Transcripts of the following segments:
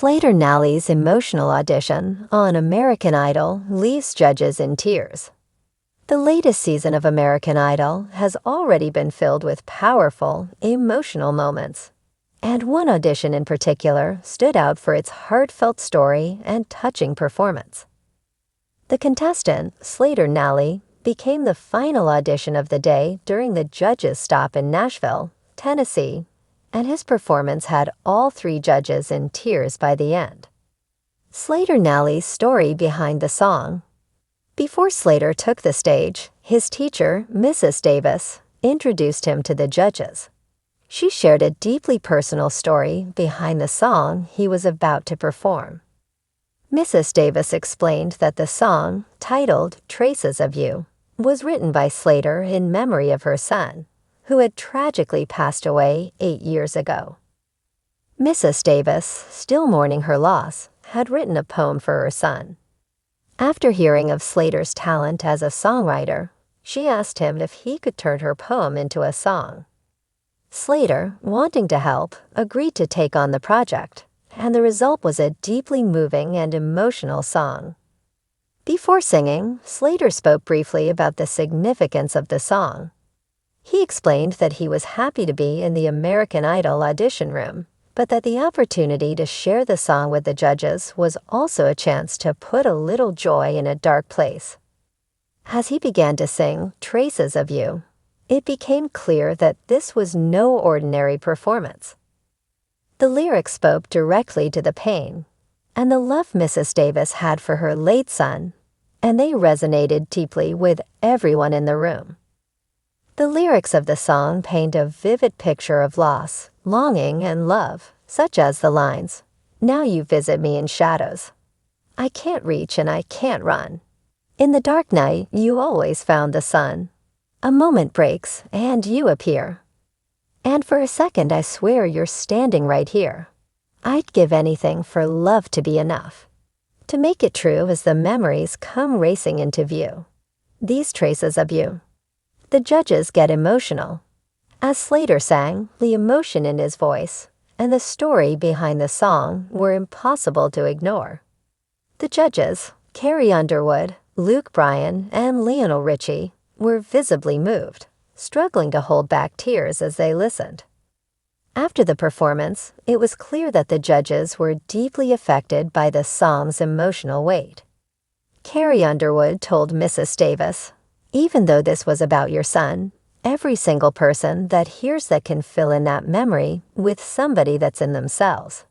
SLATER NALLEY's emotional audition on American Idol leaves judges in tears. The latest season of American Idol has already been filled with powerful, emotional moments. And one audition in particular stood out for its heartfelt story and touching performance. The contestant, SLATER NALLEY, became the final audition of the day during the judges' stop in Nashville, Tennessee, and his performance had all three judges in tears by the end. SLATER NALLEY's story behind the song. Before SLATER took the stage, his teacher, Mrs. Davis, introduced him to the judges. She shared a deeply personal story behind the song he was about to perform. Mrs. Davis explained that the song, titled "Traces of You," was written by SLATER in memory of her son, who had tragically passed away 8 years ago. Mrs. Davis, still mourning her loss, had written a poem for her son. After hearing of SLATER's talent as a songwriter, she asked him if he could turn her poem into a song. SLATER, wanting to help, agreed to take on the project, and the result was a deeply moving and emotional song. Before singing, SLATER spoke briefly about the significance of the song. He explained that he was happy to be in the American Idol audition room, but that the opportunity to share the song with the judges was also a chance to put a little joy in a dark place. As he began to sing "Traces of You," it became clear that this was no ordinary performance. The lyrics spoke directly to the pain and the love Mrs. Davis had for her late son, and they resonated deeply with everyone in the room. The lyrics of the song paint a vivid picture of loss, longing, and love, such as the lines, "Now you visit me in shadows. I can't reach and I can't run. In the dark night, you always found the sun. A moment breaks and you appear. And for a second I swear you're standing right here. I'd give anything for love to be enough. To make it true as the memories come racing into view. These traces of you." The judges get emotional. As SLATER sang, the emotion in his voice and the story behind the song were impossible to ignore. The judges, Carrie Underwood, Luke Bryan, and Lionel Richie, were visibly moved, struggling to hold back tears as they listened. After the performance, it was clear that the judges were deeply affected by the song's emotional weight. Carrie Underwood told Mrs. Davis, "Even though this was about your son, every single person that hears that can fill in that memory with somebody that's in themselves."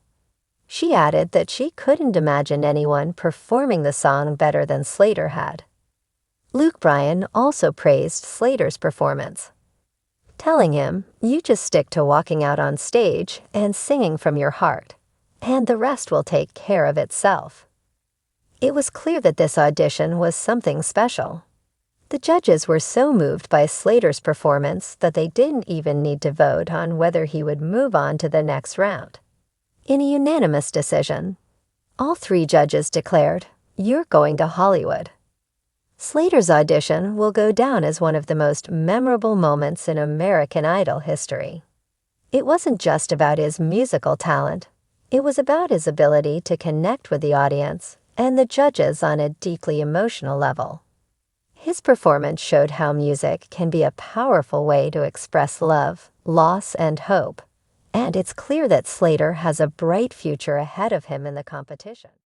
She added that she couldn't imagine anyone performing the song better than SLATER had. Luke Bryan also praised SLATER's performance, telling him, "You just stick to walking out on stage and singing from your heart, and the rest will take care of itself." It was clear that this audition was something special. The judges were so moved by SLATER's performance that they didn't even need to vote on whether he would move on to the next round. In a unanimous decision, all three judges declared, "You're going to Hollywood." SLATER's audition will go down as one of the most memorable moments in American Idol history. It wasn't just about his musical talent. It was about his ability to connect with the audience and the judges on a deeply emotional level. His performance showed how music can be a powerful way to express love, loss, and hope, and it's clear that SLATER has a bright future ahead of him in the competition.